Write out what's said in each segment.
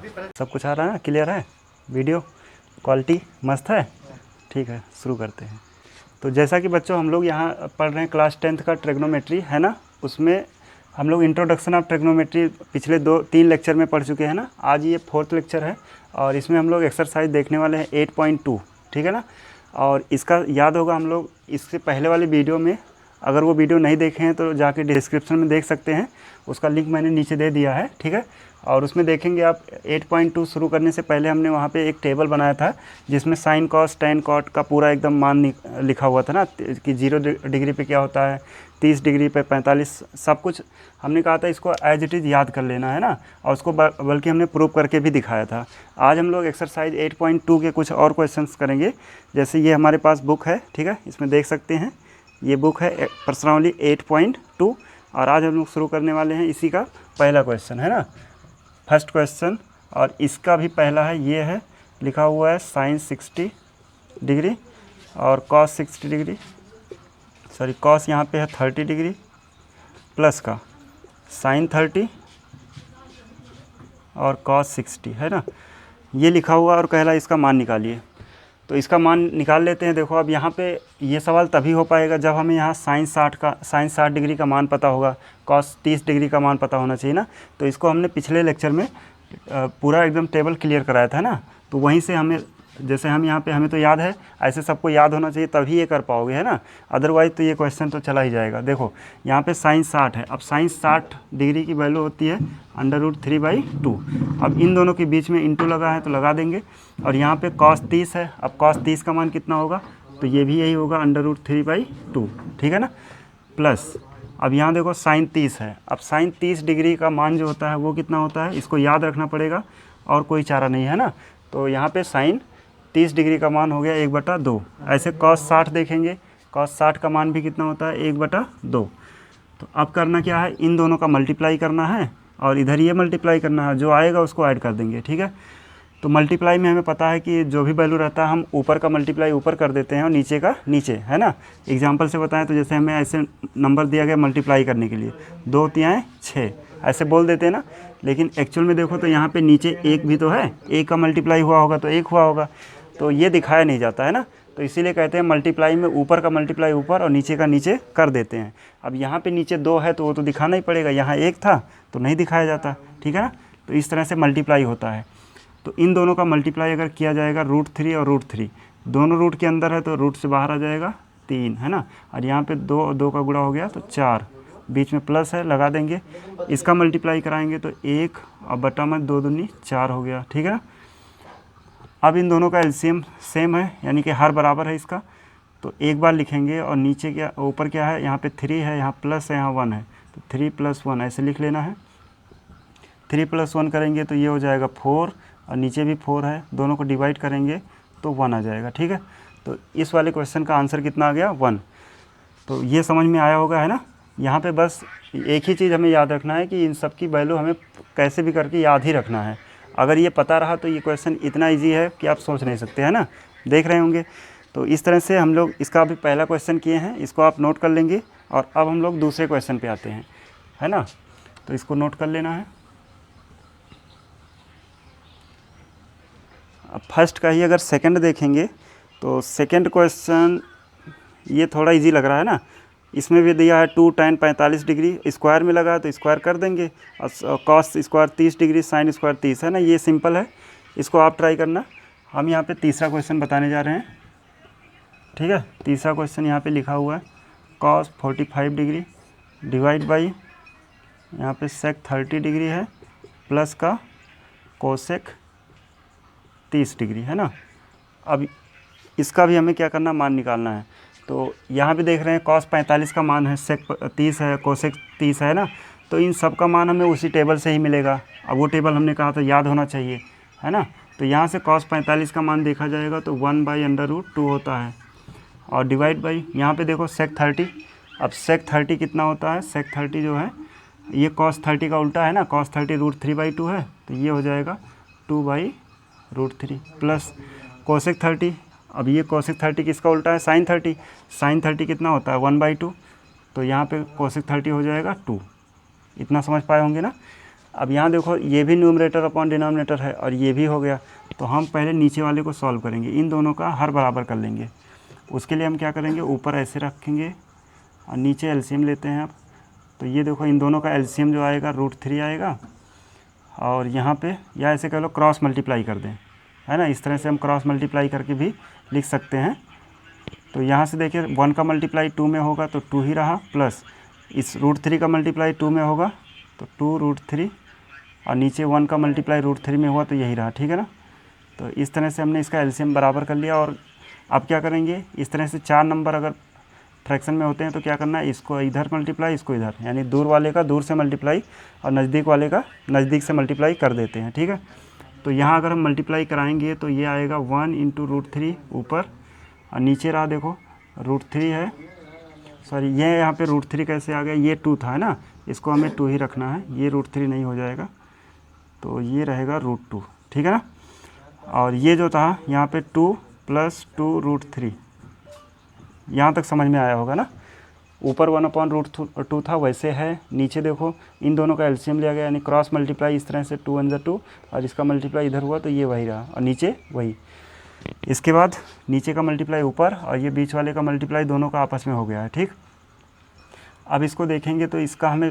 सब कुछ आ रहा है, क्लियर है, वीडियो क्वालिटी मस्त है। ठीक है, शुरू करते हैं। तो जैसा कि बच्चों हम लोग यहाँ पढ़ रहे हैं क्लास 10th का ट्रिग्नोमेट्री है ना, उसमें हम लोग इंट्रोडक्शन ऑफ ट्रिग्नोमेट्री पिछले 2-3 लेक्चर में पढ़ चुके हैं ना। आज ये 4th लेक्चर है और इसमें हम लोग एक्सरसाइज देखने वाले हैं 8.2, ठीक है ना। और इसका याद होगा हम लोग इससे पहले वाली वीडियो में, अगर वो वीडियो नहीं देखे हैं तो जाके डिस्क्रिप्शन में देख सकते हैं, उसका लिंक मैंने नीचे दे दिया है, ठीक है। और उसमें देखेंगे आप 8.2 शुरू करने से पहले हमने वहाँ पे एक टेबल बनाया था जिसमें साइन कॉस टेन कॉट का पूरा एकदम मान लिखा हुआ था ना, कि 0 डिग्री पे क्या होता है, 30 डिग्री पे 45, सब कुछ हमने कहा था इसको एज इट इज़ याद कर लेना है ना। और उसको बल्कि हमने प्रूव करके भी दिखाया था। आज हम लोग एक्सरसाइज 8.2 के कुछ और क्वेश्चंस करेंगे। जैसे ये हमारे पास बुक है, ठीक है, इसमें देख सकते हैं, ये बुक है प्रश्नावली 8.2 और आज हम लोग शुरू करने वाले हैं इसी का पहला क्वेश्चन, है ना, फर्स्ट क्वेश्चन। और इसका भी पहला है, ये है लिखा हुआ है साइन 60 डिग्री और कॉस 60 डिग्री, सॉरी कॉस यहाँ पे है 30 डिग्री प्लस का साइन 30 और कॉस 60, है ना, ये लिखा हुआ और कह रहा है इसका मान निकालिए। तो इसका मान निकाल लेते हैं। देखो अब यहाँ पे ये सवाल तभी हो पाएगा जब हमें यहाँ साइन 60 डिग्री का मान पता होगा, कॉस 30 डिग्री का मान पता होना चाहिए ना। तो इसको हमने पिछले लेक्चर में पूरा एकदम टेबल क्लियर कराया था ना, तो वहीं से हमें, जैसे हम यहाँ पे हमें तो याद है, ऐसे सबको याद होना चाहिए तभी ये कर पाओगे, है ना, अदरवाइज़ तो ये क्वेश्चन तो चला ही जाएगा। देखो यहाँ पे साइन 60 है, अब साइन 60 डिग्री की वैल्यू होती है √3/2। अब इन दोनों के बीच में इंटू लगा है तो लगा देंगे। और यहाँ पे कॉस 30 है, अब कॉस 30 का मान कितना होगा, तो ये भी यही होगा √3/2, ठीक है ना, प्लस अब यहाँ देखो साइन 30 है, अब साइन 30 डिग्री का मान जो होता है वो कितना होता है, इसको याद रखना पड़ेगा और कोई चारा नहीं है ना। तो यहाँ पे साइन 30 डिग्री का मान हो गया 1/2। ऐसे कॉस 60 देखेंगे, कॉस 60 का मान भी कितना होता है 1/2। तो अब करना क्या है, इन दोनों का मल्टीप्लाई करना है और इधर ये मल्टीप्लाई करना है, जो आएगा उसको ऐड कर देंगे, ठीक है। तो मल्टीप्लाई में हमें पता है कि जो भी वैल्यू रहता है हम ऊपर का मल्टीप्लाई ऊपर कर देते हैं और नीचे का नीचे, है ना। एग्जांपल से बताएं तो जैसे हमें ऐसे नंबर दिया गया मल्टीप्लाई करने के लिए 2 3 6 ऐसे बोल देते हैं ना, लेकिन एक्चुअल में देखो तो यहाँ पे नीचे एक भी तो है, एक का मल्टीप्लाई हुआ होगा तो एक हुआ होगा, तो ये दिखाया नहीं जाता है ना। तो इसीलिए कहते हैं मल्टीप्लाई में ऊपर का मल्टीप्लाई ऊपर और नीचे का नीचे कर देते हैं। अब यहाँ पे नीचे 2 है तो वो तो दिखाना ही पड़ेगा, यहाँ 1 था तो नहीं दिखाया जाता, ठीक है ना। तो इस तरह से मल्टीप्लाई होता है। तो इन दोनों का मल्टीप्लाई अगर किया जाएगा √3 और √3, दोनों रूट के अंदर है तो रूट से बाहर आ जाएगा 3, है ना। और यहाँ पे 2 का गुणा हो गया तो 4, बीच में प्लस है लगा देंगे। इसका मल्टीप्लाई कराएंगे तो 1 और बटा में 2 दूनी 4 हो गया, ठीक है ना। अब इन दोनों का एलसीएम सेम है, यानी कि हर बराबर है इसका, तो एक बार लिखेंगे और नीचे क्या ऊपर क्या है, यहाँ पे 3 है, यहाँ प्लस है, यहाँ 1 है, तो 3 + 1 ऐसे लिख लेना है। 3 + 1 करेंगे तो ये हो जाएगा 4 और नीचे भी 4 है, दोनों को डिवाइड करेंगे तो 1 आ जाएगा, ठीक है। तो इस वाले क्वेश्चन का आंसर कितना आ गया 1। तो ये समझ में आया होगा, है ना। यहाँ पे बस एक ही चीज़ हमें याद रखना है कि इन सब की वैल्यू हमें कैसे भी करके याद ही रखना है। अगर ये पता रहा तो ये क्वेश्चन इतना ईजी है कि आप सोच नहीं सकते, है ना, देख रहे होंगे। तो इस तरह से हम लोग इसका अभी पहला क्वेश्चन किए हैं, इसको आप नोट कर लेंगे। और अब हम लोग दूसरे क्वेश्चन पे आते हैं, है ना। तो इसको नोट कर लेना है। अब फर्स्ट का ही अगर सेकंड देखेंगे तो सेकंड क्वेश्चन ये थोड़ा इजी लग रहा है ना। इसमें भी दिया है 2 tan 45 डिग्री, स्क्वायर में लगा तो स्क्वायर कर देंगे, और cos square 30 degree, sine square 30, है ना, ये सिंपल है, इसको आप ट्राई करना। हम यहाँ पे तीसरा क्वेश्चन बताने जा रहे हैं, ठीक है। तीसरा क्वेश्चन यहाँ पे लिखा हुआ है कॉस 45 डिग्री डिवाइड बाई यहाँ पे सेक 30 डिग्री है प्लस का कोसेक 30 डिग्री, है ना। अब इसका भी हमें क्या करना, मान निकालना है। तो यहाँ पे देख रहे हैं कॉस 45 का मान है, सेक 30 है, कोसेक 30 है ना। तो इन सब का मान हमें उसी टेबल से ही मिलेगा। अब वो टेबल हमने कहा था याद होना चाहिए, है ना। तो यहाँ से कॉस 45 का मान देखा जाएगा तो 1/√2 होता है, और डिवाइड बाई यहाँ पे देखो सेक 30। अब सेक 30 कितना होता है, सेक 30 जो है ये कॉस 30 का उल्टा है ना, कॉस 30 √3/2 है, तो ये हो जाएगा 2/√3 प्लस कोसेक 30। अब ये कोसेक 30 किसका उल्टा है, साइन 30। साइन 30 कितना होता है 1/2, तो यहाँ पे कोसेक 30 हो जाएगा 2। इतना समझ पाए होंगे ना। अब यहाँ देखो ये भी न्यूमरेटर अपॉन डिनोमिनेटर है और ये भी हो गया, तो हम पहले नीचे वाले को सॉल्व करेंगे, इन दोनों का हर बराबर कर लेंगे। उसके लिए हम क्या करेंगे, ऊपर ऐसे रखेंगे और नीचे एलसीएम लेते हैं अब। तो ये देखो इन दोनों का एलसीएम जो आएगा √3 आएगा, और यहाँ पे या ऐसे कह लो क्रॉस मल्टीप्लाई कर दें, है ना। इस तरह से हम क्रॉस मल्टीप्लाई करके भी लिख सकते हैं। तो यहाँ से देखिए 1 का मल्टीप्लाई 2 में होगा तो 2 ही रहा, प्लस इस √3 का मल्टीप्लाई 2 में होगा तो 2√3, और नीचे 1 का मल्टीप्लाई √3 में हुआ तो यही रहा, ठीक है ना। तो इस तरह से हमने इसका एलसीएम बराबर कर लिया। और अब क्या करेंगे, इस तरह से 4 नंबर अगर फ्रैक्शन में होते हैं तो क्या करना है, इसको इधर मल्टीप्लाई, इसको इधर, यानी दूर वाले का दूर से मल्टीप्लाई और नज़दीक वाले का नज़दीक से मल्टीप्लाई कर देते हैं, ठीक है। तो यहाँ अगर हम मल्टीप्लाई कराएंगे तो ये आएगा 1 × √3 ऊपर, और नीचे रहा देखो √3 है, सॉरी ये यहाँ पे √3 कैसे आ गया, ये 2 था, है ना, इसको हमें 2 ही रखना है, ये √3 नहीं हो जाएगा, तो ये रहेगा √2, ठीक है ना। और ये जो था यहाँ पे 2 + 2√3, यहाँ तक समझ में आया होगा ना। ऊपर 1/√2 था वैसे है, नीचे देखो इन दोनों का एलसीएम लिया गया, यानी क्रॉस मल्टीप्लाई इस तरह से 2 × 2, और इसका मल्टीप्लाई इधर हुआ तो ये वही रहा, और नीचे वही। इसके बाद नीचे का मल्टीप्लाई ऊपर और ये बीच वाले का मल्टीप्लाई दोनों का आपस में हो गया है, ठीक। अब इसको देखेंगे तो इसका हमें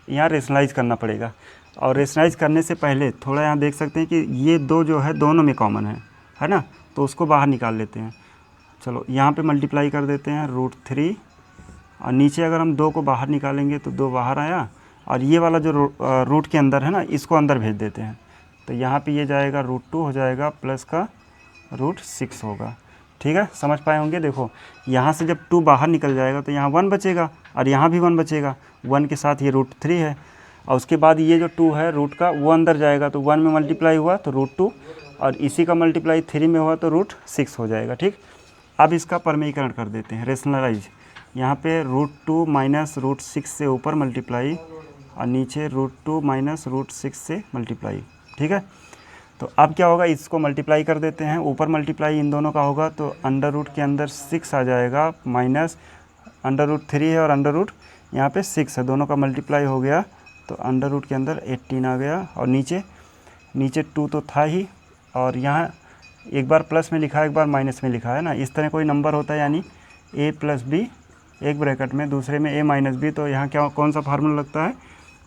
यहाँ रेशनलाइज करना पड़ेगा, और रेशनलाइज करने से पहले थोड़ा यहाँ देख सकते हैं कि ये दो जो है दोनों में कॉमन है ना, तो उसको बाहर निकाल लेते हैं। चलो यहाँ पे मल्टीप्लाई कर देते हैं √3, और नीचे अगर हम 2 को बाहर निकालेंगे तो 2 बाहर आया, और ये वाला जो रूट के अंदर है ना, इसको अंदर भेज देते हैं, तो यहाँ पे ये जाएगा √2 हो जाएगा, प्लस का √6 होगा, ठीक है। समझ पाए होंगे। देखो यहाँ से जब 2 बाहर निकल जाएगा तो यहाँ 1 बचेगा, और यहाँ भी 1 बचेगा, 1 के साथ ये √3 है, और उसके बाद ये जो 2 है रूट का वो अंदर जाएगा, तो 1 में मल्टीप्लाई हुआ तो √2, और इसी का मल्टीप्लाई 3 में हुआ तो √6 हो जाएगा, ठीक। अब इसका परमीकरण कर देते हैं, रेशनलाइज। यहाँ पे √2 - √6 से ऊपर मल्टीप्लाई, और नीचे √2 - √6 से मल्टीप्लाई, ठीक है। तो अब क्या होगा, इसको मल्टीप्लाई कर देते हैं, ऊपर मल्टीप्लाई इन दोनों का होगा तो अंडर रूट के अंदर 6 आ जाएगा, माइनस √3 है और अंडर यहाँ पे 6 है, दोनों का मल्टीप्लाई हो गया तो अंडर के अंदर 18 आ गया, और नीचे 2 तो था ही, और यहाँ एक बार प्लस में लिखा है एक बार माइनस में लिखा है ना। इस तरह कोई नंबर होता है, यानी a + b एक ब्रैकेट में, दूसरे में a - b, तो यहाँ क्या कौन सा फार्मूला लगता है,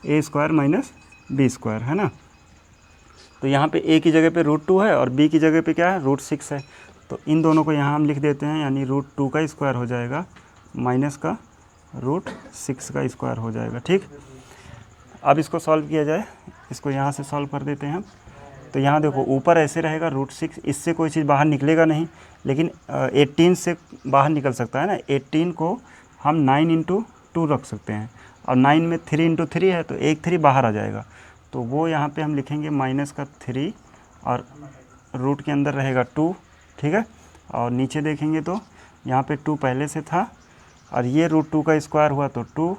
a² - b², है ना। तो यहाँ पे a की जगह पे √2 है और b की जगह पे क्या है, √6 है, तो इन दोनों को यहाँ हम लिख देते हैं, यानी √2 का स्क्वायर हो जाएगा माइनस का √6 का स्क्वायर हो जाएगा, ठीक। अब इसको सॉल्व किया जाए, इसको यहाँ से सॉल्व कर देते हैं। तो यहाँ देखो ऊपर ऐसे रहेगा √6, इससे कोई चीज़ बाहर निकलेगा नहीं, लेकिन 18 से बाहर निकल सकता है ना। 18 को हम 9 × 2 रख सकते हैं, और 9 में 3 × 3 है तो एक 3 बाहर आ जाएगा, तो वो यहाँ पे हम लिखेंगे -3, और रूट के अंदर रहेगा 2, ठीक है। और नीचे देखेंगे तो यहाँ पे 2 पहले से था, और ये √2 का स्क्वायर हुआ तो 2,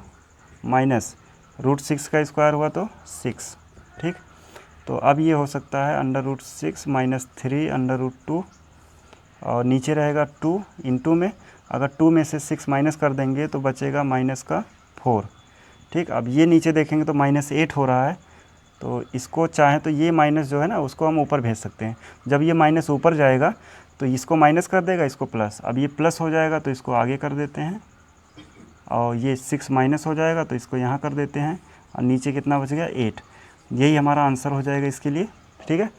माइनस √6 का स्क्वायर हुआ तो 6, ठीक। तो अब ये हो सकता है अंडर√6 - 3 √2, और नीचे रहेगा 2 × में, अगर 2 में से 6 माइनस कर देंगे तो बचेगा -4, ठीक। अब ये नीचे देखेंगे तो -8 हो रहा है, तो इसको चाहे तो ये माइनस जो है ना उसको हम ऊपर भेज सकते हैं। जब ये माइनस ऊपर जाएगा तो इसको माइनस कर देगा, इसको प्लस, अब ये प्लस हो जाएगा तो इसको आगे कर देते हैं, और ये 6 माइनस हो जाएगा तो इसको यहाँ कर देते हैं, और नीचे कितना बच गया, 8। यही हमारा आंसर हो जाएगा इसके लिए, ठीक है।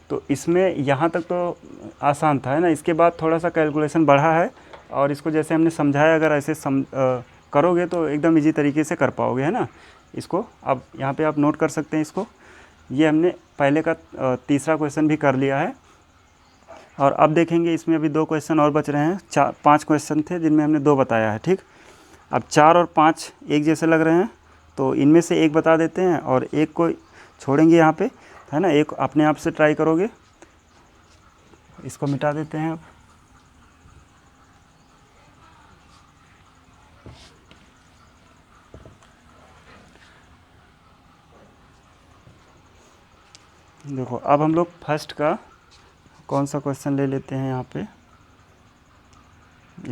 तो इसमें यहाँ तक तो आसान था, है ना। इसके बाद थोड़ा सा कैलकुलेशन बढ़ा है, और इसको जैसे हमने समझाया अगर ऐसे करोगे तो एकदम इजी तरीके से कर पाओगे, है ना। इसको अब यहाँ पे आप नोट कर सकते हैं इसको। ये हमने पहले का तीसरा क्वेश्चन भी कर लिया है, और अब देखेंगे इसमें अभी 2 क्वेश्चन और बच रहे हैं। 5 क्वेश्चन थे जिनमें हमने 2 बताया है, ठीक। अब 4 और 5 एक जैसे लग रहे हैं, तो इनमें से एक बता देते हैं और एक को छोड़ेंगे यहाँ पे, है ना। एक अपने आप से ट्राई करोगे, इसको मिटा देते हैं अब। देखो अब हम लोग फर्स्ट का कौन सा क्वेश्चन ले लेते हैं, यहाँ पे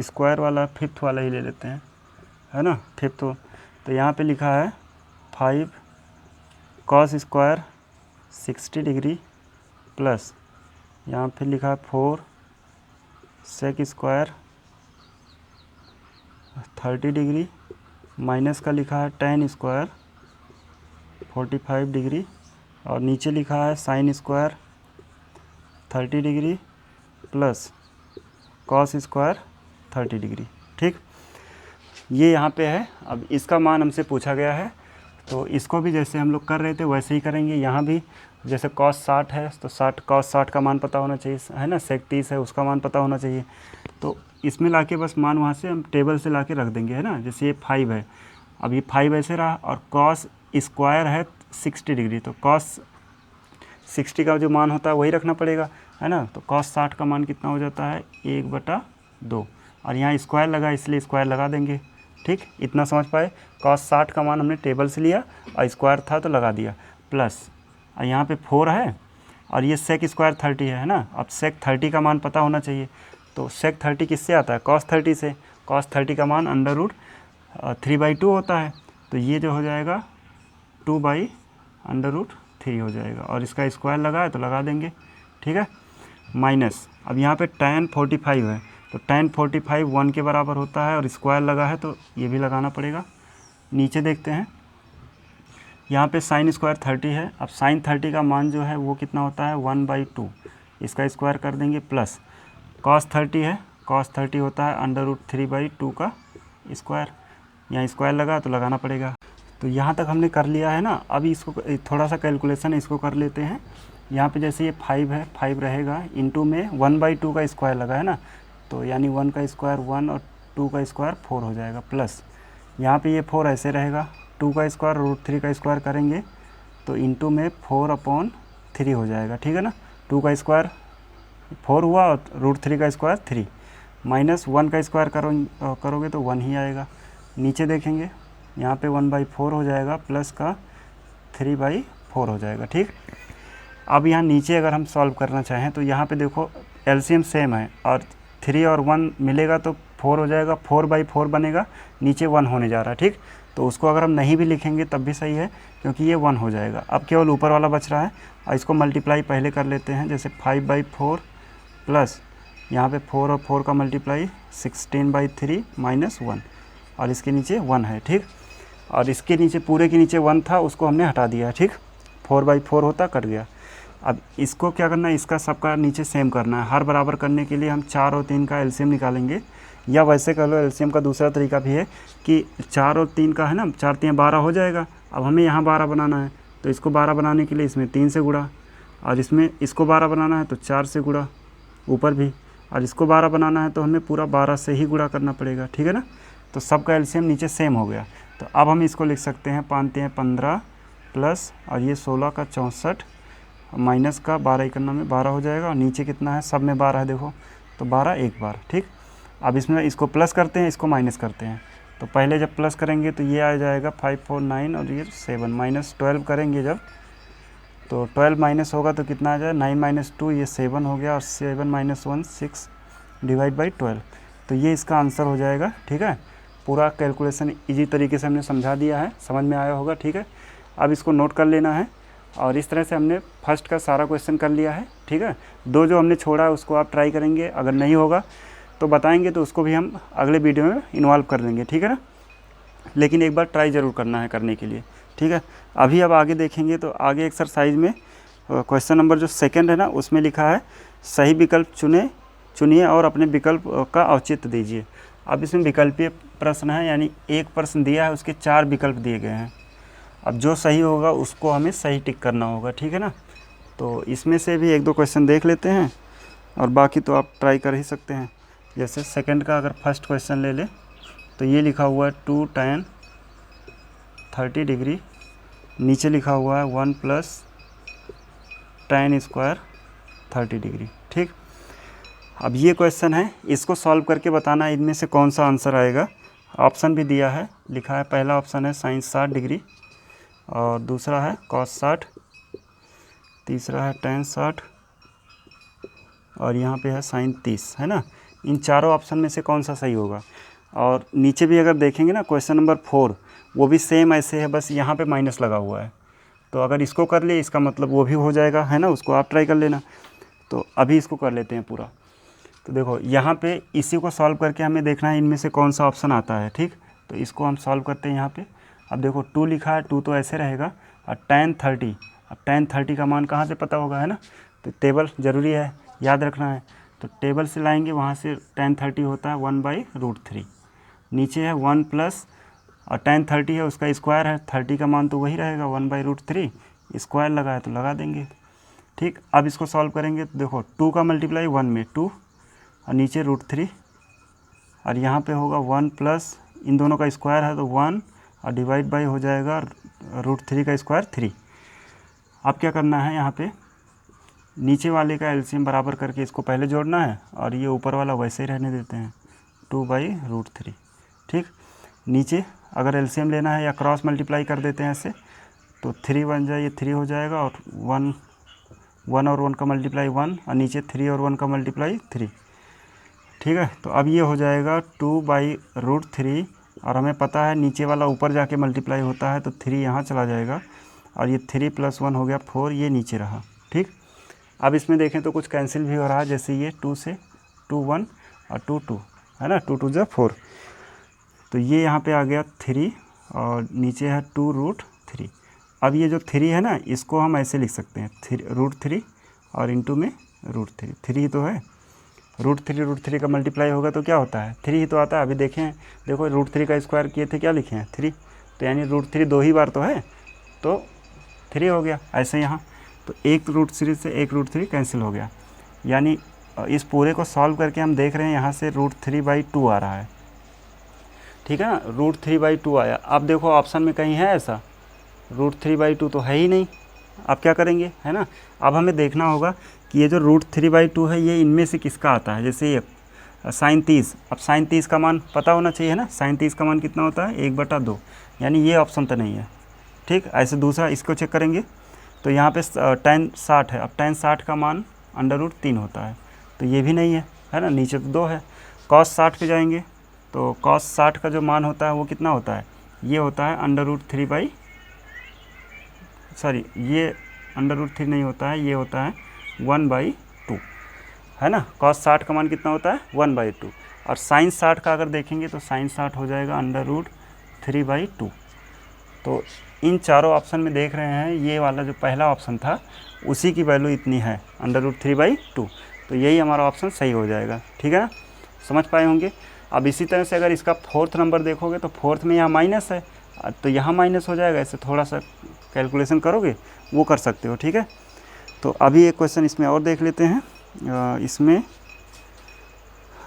स्क्वायर वाला 5th वाला ही ले लेते हैं, है ना। 5th तो यहाँ पे लिखा है 5 कॉस स्क्वायर 60 डिग्री प्लस यहाँ फिर लिखा है 4 सेक स्क्वायर 30 डिग्री माइनस का लिखा है टेन स्क्वायर 45 डिग्री और नीचे लिखा है sine square 30 degree plus cos square 30 degree. ठीक, ये यहाँ पे है। अब इसका मान हमसे पूछा गया है, तो इसको भी जैसे हम लोग कर रहे थे वैसे ही करेंगे। यहाँ भी जैसे कॉस 60 है तो कॉस 60 का मान पता होना चाहिए, है ना। सेक 30 है, उसका मान पता होना चाहिए। तो इसमें लाके बस मान वहाँ से हम टेबल से लाके रख देंगे, है ना। जैसे ये 5 है, अब ये 5 ऐसे रहा और कॉस स्क्वायर है 60 डिग्री, तो कॉस 60 का जो मान होता है वही रखना पड़ेगा, है ना। तो कॉस 60 का मान कितना हो जाता है 1/2 और यहाँ स्क्वायर लगा इसलिए स्क्वायर लगा देंगे। ठीक, इतना समझ पाए। कॉस 60 का मान हमने टेबल से लिया और स्क्वायर था तो लगा दिया, प्लस और यहाँ पे 4 है और ये सेक स्क्वायर 30 है ना। अब सेक 30 का मान पता होना चाहिए, तो सेक 30 किससे आता है, कॉस 30 से। कॉस 30 का मान √3/2 होता है, तो ये जो हो जाएगा 2/√3 हो जाएगा और इसका स्क्वायर लगा है तो लगा देंगे। ठीक है, माइनस अब यहाँ पे tan 45 है, तो tan 45 1 के बराबर होता है और स्क्वायर लगा है तो ये भी लगाना पड़ेगा। नीचे देखते हैं, यहाँ पे साइन स्क्वायर 30 है। अब साइन 30 का मान जो है वो कितना होता है 1/2, इसका स्क्वायर कर देंगे, प्लस कॉस 30 है, कॉस 30 होता है √3/2 का स्क्वायर। यहाँ स्क्वायर लगा तो लगाना पड़ेगा। तो यहाँ तक हमने कर लिया है ना। अभी इसको थोड़ा सा कैलकुलेशन इसको कर लेते हैं। यहाँ पे जैसे ये 5 है, 5 रहेगा इंटू में 1/2 का स्क्वायर लगा है ना, तो यानी 1 का स्क्वायर 1 और 2 का स्क्वायर 4 हो जाएगा, प्लस यहाँ पे ये 4 ऐसे रहेगा, 2 का स्क्वायर √3 का स्क्वायर करेंगे तो इंटू में 4/3 हो जाएगा। ठीक है ना, 2 का स्क्वायर 4 हुआ और √3 का स्क्वायर 3, माइनस 1 का स्क्वायर करोगे तो 1 ही आएगा। नीचे देखेंगे यहाँ पे 1/4 हो जाएगा, प्लस का 3/4 हो जाएगा। ठीक, अब यहाँ नीचे अगर हम सॉल्व करना चाहें तो यहाँ पे देखो एलसीएम सेम है और 3 और 1 मिलेगा तो 4 हो जाएगा, 4/4 बनेगा, नीचे 1 होने जा रहा है। ठीक, तो उसको अगर हम नहीं भी लिखेंगे तब भी सही है क्योंकि ये 1 हो जाएगा। अब केवल ऊपर वाला बच रहा है और इसको मल्टीप्लाई पहले कर लेते हैं। जैसे 5/4 प्लस यहाँ पे 4 और 4 का मल्टीप्लाई 16/3 माइनस 1 और इसके नीचे 1 है। ठीक, और इसके नीचे पूरे के नीचे 1 था, उसको हमने हटा दिया। ठीक, 4/4 होता कट गया। अब इसको क्या करना है, इसका सबका नीचे सेम करना है। हर बराबर करने के लिए हम 4 और 3 का एलसीएम निकालेंगे, या वैसे कर लो एलसीएम का दूसरा तरीका भी है कि 4 और 3 का है ना, 4 3 12 हो जाएगा। अब हमें यहाँ 12 बनाना है तो इसको 12 बनाने के लिए इसमें 3 से गुणा, और इसमें इसको 12 बनाना है तो 4 से गुणा ऊपर भी, और इसको 12 बनाना है तो हमें पूरा 12 से ही गुणा करना पड़ेगा। ठीक है ना, तो सबका एलसीएम नीचे सेम हो गया। तो अब हम इसको लिख सकते हैं 15 प्लस और ये 16 का 64 माइनस का 12 इकन्ना में 12 हो जाएगा, और नीचे कितना है, सब में 12 है देखो, तो 12 एक बार। ठीक, अब इसमें इसको प्लस करते हैं, इसको माइनस करते हैं। तो पहले जब प्लस करेंगे तो ये आ जाएगा 5 4 9 और ये 7, माइनस 12 करेंगे जब, तो 12 माइनस होगा तो कितना आ जाए 9 - 2, ये 7 हो गया, और 7 - 1 6 /12। तो ये इसका आंसर हो जाएगा। ठीक है, पूरा कैलकुलेशन इजी तरीके से हमने समझा दिया है, समझ में आया होगा। ठीक है, अब इसको नोट कर लेना है, और इस तरह से हमने फर्स्ट का सारा क्वेश्चन कर लिया है। ठीक है, 2 जो हमने छोड़ा है उसको आप ट्राई करेंगे, अगर नहीं होगा तो बताएंगे तो उसको भी हम अगले वीडियो में इन्वॉल्व कर लेंगे। ठीक है ना, लेकिन एक बार ट्राई ज़रूर करना है करने के लिए। ठीक है, अभी अब आगे देखेंगे तो आगे एक्सरसाइज में क्वेश्चन नंबर जो सेकंड है ना, उसमें लिखा है सही विकल्प चुनिए और अपने विकल्प का औचित्य दीजिए। अब इसमें विकल्पीय प्रश्न है, यानी एक प्रश्न दिया है उसके 4 विकल्प दिए गए हैं। अब जो सही होगा उसको हमें सही टिक करना होगा। ठीक है ना, तो इसमें से भी 1 2 क्वेश्चन देख लेते हैं और बाकी तो आप ट्राई कर ही सकते हैं। जैसे सेकंड का अगर फर्स्ट क्वेश्चन ले ले तो ये लिखा हुआ है 2 tan 30 डिग्री, नीचे लिखा हुआ है 1 + tan स्क्वायर 30 डिग्री। ठीक, अब ये क्वेश्चन है, इसको सॉल्व करके बताना है इनमें से कौन सा आंसर आएगा। ऑप्शन भी दिया है, लिखा है पहला ऑप्शन है साइन 60 डिग्री, और दूसरा है कॉस 60, तीसरा है tan 60, और यहाँ पे है साइन 30, है ना। इन चारों ऑप्शन में से कौन सा सही होगा। और नीचे भी अगर देखेंगे ना क्वेश्चन नंबर 4, वो भी सेम ऐसे है, बस यहाँ पे माइनस लगा हुआ है। तो अगर इसको कर लिए इसका मतलब वो भी हो जाएगा, है ना, उसको आप ट्राई कर लेना। तो अभी इसको कर लेते हैं पूरा। तो देखो यहाँ पे इसी को सॉल्व करके हमें देखना है इनमें से कौन सा ऑप्शन आता है, ठीक। तो इसको हम सॉल्व करते हैं यहाँ पे। अब देखो 2 लिखा है, 2 तो ऐसे रहेगा, और tan 30, अब tan 30 का मान कहाँ से पता होगा, है ना, तो टेबल ज़रूरी है, याद रखना है। तो टेबल से लाएंगे, वहाँ से tan 30 होता है 1/√3, नीचे है 1 प्लस, और tan 30 है उसका स्क्वायर है, 30 का मान तो वही रहेगा 1/√3, स्क्वायर लगा है तो लगा देंगे, ठीक। अब इसको सॉल्व करेंगे तो देखो 2 का मल्टीप्लाई 1 में 2, और नीचे √3, और यहाँ पे होगा 1 प्लस, इन दोनों का स्क्वायर है तो 1, और डिवाइड बाई हो जाएगा √3 का स्क्वायर 3। अब क्या करना है, यहाँ पे नीचे वाले का एलसीएम बराबर करके इसको पहले जोड़ना है, और ये ऊपर वाला वैसे ही रहने देते हैं 2/√3, ठीक। नीचे अगर एलसीएम लेना है या क्रॉस मल्टीप्लाई कर देते हैं ऐसे, तो 3 बन जाए, ये 3 हो जाएगा, और 1 और 1 का मल्टीप्लाई 1, और नीचे 3 और 1 का मल्टीप्लाई 3, ठीक है। तो अब ये हो जाएगा 2/√3, और हमें पता है नीचे वाला ऊपर जाके मल्टीप्लाई होता है, तो 3 यहाँ चला जाएगा, और ये 3 + 1 हो गया 4, ये नीचे रहा, ठीक। अब इसमें देखें तो कुछ कैंसिल भी हो रहा है, जैसे ये 2 से 2 1 और 2 2, है ना, 2 2 जा 4, तो ये यहाँ पे आ गया 3, और नीचे है 2√3। अब ये जो 3 है ना, इसको हम ऐसे लिख सकते हैं √3 और इंटू में √3, 3 ही तो है, √3 का मल्टीप्लाई होगा तो क्या होता है, 3 ही तो आता है। अभी देखें, देखो √3 का स्क्वायर किए थे, क्या लिखे हैं 3, तो यानी √3 2 ही बार तो है, तो 3 हो गया। ऐसे यहाँ तो एक √3 से एक √3 कैंसिल हो गया, यानी इस पूरे को सॉल्व करके हम देख रहे हैं यहाँ से √3/2 आ रहा है, ठीक है ना, √3/2 आया। अब देखो ऑप्शन में कहीं है ऐसा, √3/2 तो है ही नहीं। अब क्या करेंगे, है ना, अब हमें देखना होगा कि ये जो √3/2 है ये इनमें से किसका आता है। जैसे ये sin 30, अब sin 30 का मान पता होना चाहिए, है ना, sin 30 का मान कितना होता है 1/2, यानी ये ऑप्शन तो नहीं है, ठीक। ऐसे दूसरा इसको चेक करेंगे तो यहाँ पे tan 60 है, अब tan 60 का मान √3 होता है, तो ये भी नहीं है ना, नीचे तो 2 है। cos 60 पे जाएंगे तो cos 60 का जो मान होता है वो कितना होता है, ये होता है ये √3 नहीं होता है, ये होता है 1/2, है ना। cos 60 का मान कितना होता है 1/2, और sin 60 का अगर देखेंगे तो sin 60 हो जाएगा √3/2। तो इन चारों ऑप्शन में देख रहे हैं, ये वाला जो पहला ऑप्शन था उसी की वैल्यू इतनी है √3/2, तो यही हमारा ऑप्शन सही हो जाएगा, ठीक है ना, समझ पाए होंगे। अब इसी तरह से अगर इसका 4th नंबर देखोगे तो 4th में यहाँ माइनस है, तो यहाँ माइनस हो जाएगा, ऐसे थोड़ा सा कैलकुलेशन करोगे वो कर सकते हो, ठीक है। तो अभी एक क्वेश्चन इसमें और देख लेते हैं। इसमें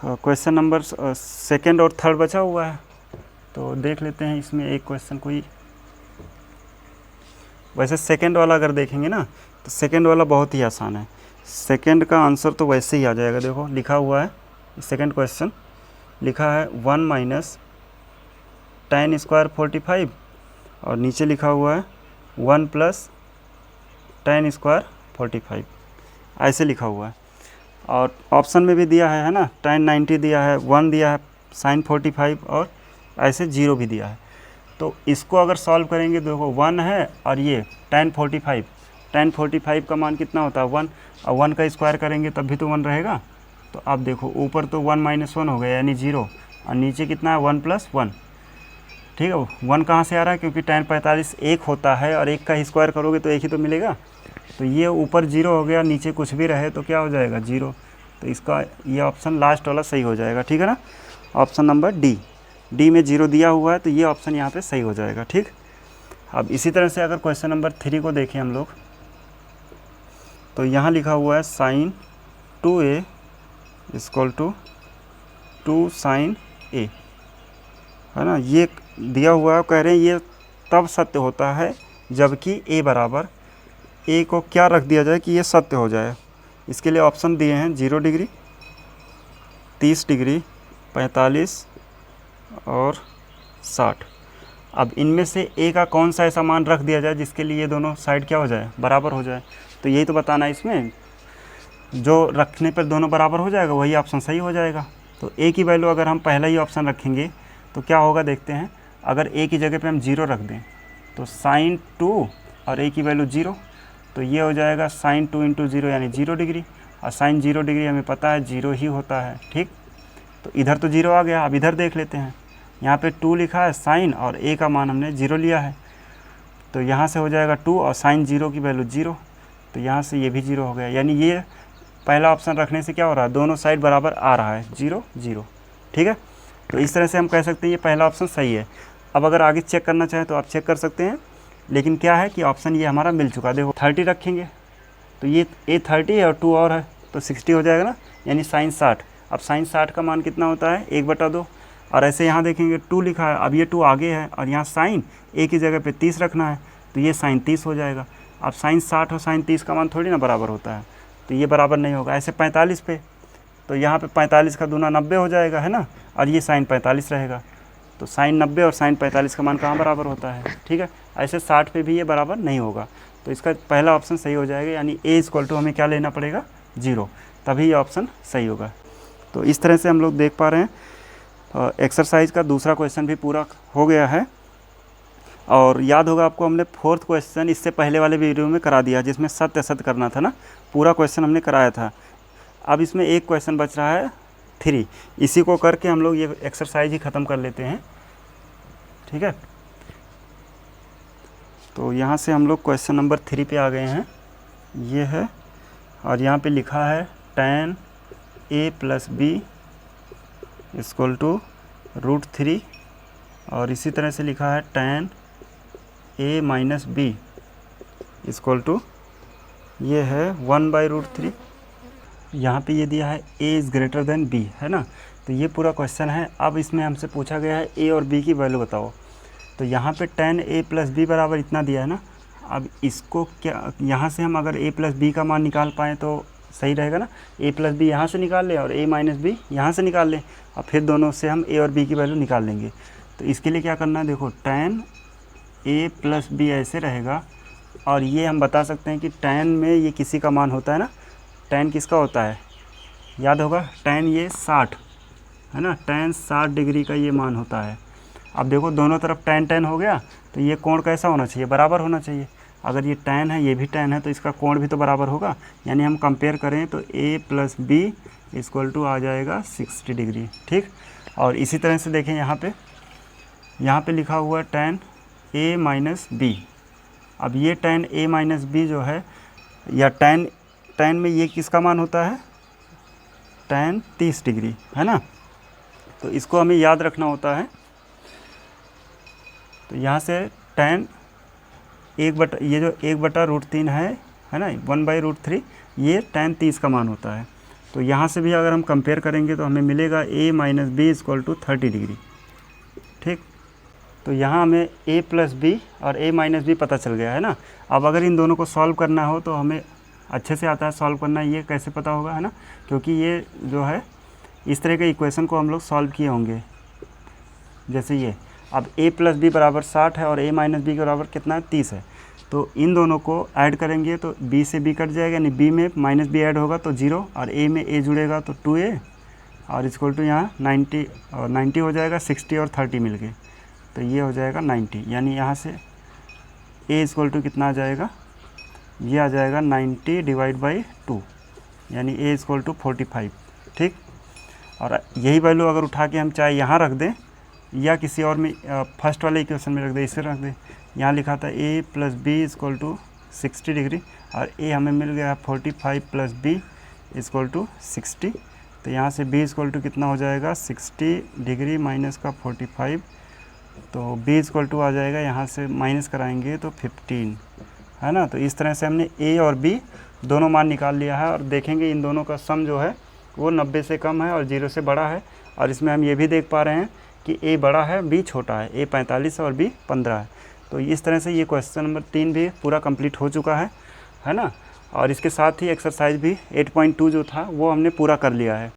क्वेश्चन नंबर 2nd और 3rd बचा हुआ है, तो देख लेते हैं इसमें एक क्वेश्चन कोई। वैसे 2nd वाला अगर देखेंगे ना तो 2nd वाला बहुत ही आसान है, 2nd का आंसर तो वैसे ही आ जाएगा। देखो लिखा हुआ है 2nd क्वेश्चन, लिखा है 1 - tan स्क्वायर 45, और नीचे लिखा हुआ है 1 + tan स्क्वायर 45, ऐसे लिखा हुआ है। और ऑप्शन में भी दिया है ना, tan 90 दिया है, 1 दिया है, sin 45, और ऐसे 0 भी दिया है। तो इसको अगर सॉल्व करेंगे, देखो 1 है और ये tan 45 का मान कितना होता है 1, और 1 का स्क्वायर करेंगे तब भी तो 1 रहेगा। तो अब देखो ऊपर तो 1 - 1 हो गया यानी 0, और नीचे कितना है 1 + 1, ठीक है। 1 कहाँ से आ रहा है, क्योंकि tan 45 1 होता है, और 1 का ही स्क्वायर करोगे तो 1 ही तो मिलेगा। तो ये ऊपर 0 हो गया, नीचे कुछ भी रहे तो क्या हो जाएगा 0, तो इसका ये ऑप्शन लास्ट वाला सही हो जाएगा, ठीक है ना, ऑप्शन नंबर डी में 0 दिया हुआ है, तो ये ऑप्शन यहाँ पे सही हो जाएगा, ठीक। अब इसी तरह से अगर क्वेश्चन नंबर 3 को देखें हम लोग, तो यहाँ लिखा हुआ है sin 2a = 2 sin a, है ना, ये दिया हुआ है। कह रहे हैं ये तब सत्य होता है जबकि a बराबर, a को क्या रख दिया जाए कि ये सत्य हो जाए। इसके लिए ऑप्शन दिए हैं 0 डिग्री, 30 डिग्री, 45 और 60। अब इनमें से a का कौन सा ऐसा मान रख दिया जाए जिसके लिए ये दोनों साइड क्या हो जाए, बराबर हो जाए। तो यही तो बताना है इसमें, जो रखने पर दोनों बराबर हो जाएगा वही ऑप्शन सही हो जाएगा। तो a की वैल्यू अगर हम पहला ही ऑप्शन रखेंगे तो क्या होगा देखते हैं। अगर a की जगह पे हम 0 रख दें तो sin 2 और ए की वैल्यू 0, तो ये हो जाएगा साइन 2 इंटू 0 यानी 0 डिग्री, और साइन 0 डिग्री हमें पता है 0 ही होता है। ठीक, तो इधर तो 0 आ गया, अब इधर देख लेते हैं। यहाँ पे 2 लिखा है साइन और ए का मान हमने 0 लिया है, तो यहाँ से हो जाएगा 2 और साइन 0 की वैल्यू 0, तो यहाँ से ये भी 0 हो गया। यानी ये पहला ऑप्शन रखने से क्या हो रहा है, दोनों साइड बराबर आ रहा है, 0 0। ठीक है, तो इस तरह से हम कह सकते हैं ये पहला ऑप्शन सही है। अब अगर आगे चेक करना चाहें तो आप चेक कर सकते हैं, लेकिन क्या है कि ऑप्शन ये हमारा मिल चुका है। देखो 30 रखेंगे तो ये ए 30 है और 2 और है तो 60 हो जाएगा ना, यानी साइन 60। अब साइन 60 का मान कितना होता है, 1/2। और ऐसे यहाँ देखेंगे 2 लिखा है, अब ये 2 आगे है और यहाँ साइन ए की जगह पे 30 रखना है, तो ये साइन 30 हो जाएगा। अब साइन 60 और साइन 30 का मान थोड़ी ना बराबर होता है, तो ये बराबर नहीं होगा। ऐसे 45 पे, तो यहाँ पे 45 का दूना 90 हो जाएगा, है ना, और ये साइन 45 रहेगा, तो साइन 90 और साइन 45 का मान कहाँ बराबर होता है। ठीक है, ऐसे 60 पे भी ये बराबर नहीं होगा, तो इसका पहला ऑप्शन सही हो जाएगा, यानी ए इक्वल टू हमें क्या लेना पड़ेगा, 0, तभी ये ऑप्शन सही होगा। तो इस तरह से हम लोग देख पा रहे हैं एक्सरसाइज का दूसरा क्वेश्चन भी पूरा हो गया है। और याद होगा आपको, हमने 4th क्वेश्चन इससे पहले वाले वीडियो में करा दिया, जिसमें सत्य असत्य करना था ना, पूरा क्वेश्चन हमने कराया था। अब इसमें एक क्वेश्चन बच रहा है 3, इसी को करके हम लोग ये एक्सरसाइज ही ख़त्म कर लेते हैं। ठीक है, तो यहाँ से हम लोग क्वेश्चन नंबर 3 पे आ गए हैं, ये है, और यहाँ पे लिखा है tan a + b = √3, और इसी तरह से लिखा है tan a - b = ये है 1/√3। यहाँ पे ये दिया है a > b, है ना, तो ये पूरा क्वेश्चन है। अब इसमें हमसे पूछा गया है a और b की वैल्यू बताओ, तो यहाँ पे tan a + b बराबर इतना दिया है ना। अब इसको क्या, यहाँ से हम अगर a + b का मान निकाल पाएँ तो सही रहेगा ना, a + b यहाँ से निकाल लें और a - b यहाँ से निकाल लें, और फिर दोनों से हम a और b की वैल्यू निकाल लेंगे। तो इसके लिए क्या करना है, देखो tan a + b ऐसे रहेगा, और ये हम बता सकते हैं कि tan में ये किसी का मान होता है ना, tan किसका होता है, याद होगा, tan ये 60 है ना, tan 60 डिग्री का ये मान होता है। अब देखो दोनों तरफ tan हो गया, तो ये कोण कैसा होना चाहिए, बराबर होना चाहिए। अगर ये tan है ये भी tan है, तो इसका कोण भी तो बराबर होगा, यानी हम कंपेयर करें तो a + b = आ जाएगा 60 डिग्री। ठीक, और इसी तरह से देखें यहाँ पे लिखा हुआ है tan a - b। अब ये tan a - b जो है, या tan में ये किसका मान होता है, tan 30 डिग्री, है ना, तो इसको हमें याद रखना होता है। तो यहाँ से tan ये जो 1/√3 है ना, 1/√3, ये tan 30 का मान होता है। तो यहाँ से भी अगर हम कंपेयर करेंगे तो हमें मिलेगा a - b = 30 डिग्री। ठीक, तो यहाँ हमें a + b और a - b पता चल गया है ना। अब अगर इन दोनों को सॉल्व करना हो तो हमें अच्छे से आता है सॉल्व करना। ये कैसे पता होगा, है ना, क्योंकि ये जो है इस तरह के इक्वेशन को हम लोग सॉल्व किए होंगे, जैसे ये। अब a + b बराबर 60 है और a - b के बराबर कितना है, 30 है, तो इन दोनों को ऐड करेंगे तो b से b कट जाएगा, यानी b में -b ऐड होगा तो 0, और a में a जुड़ेगा तो 2a, और = यहाँ 90 और 90 हो जाएगा, 60 और 30 मिल गए, तो ये हो जाएगा 90। यानी यहाँ से a = कितना आ जाएगा, ये आ जाएगा 90 / 2, यानी a = 45। ठीक, और यही वैल्यू अगर उठा के हम चाहे यहाँ रख दें या किसी और में फर्स्ट वाले इक्वेशन में रख दें, इसे रख दें। यहाँ लिखा था a + b = 60 डिग्री, और a हमें मिल गया 45 + b = 60, तो यहाँ से b = कितना हो जाएगा, 60 डिग्री माइनस का 45, तो b = आ जाएगा, यहाँ से माइनस कराएंगे तो 15, है ना। तो इस तरह से हमने a और b दोनों मान निकाल लिया है, और देखेंगे इन दोनों का सम जो है वो 90 से कम है और 0 से बड़ा है। और इसमें हम ये भी देख पा रहे हैं कि a बड़ा है, b छोटा है, a 45 है और b 15 है। तो इस तरह से ये क्वेश्चन नंबर 3 भी पूरा कंप्लीट हो चुका है ना। और इसके साथ ही एक्सरसाइज भी 8.2 जो था वो हमने पूरा कर लिया है।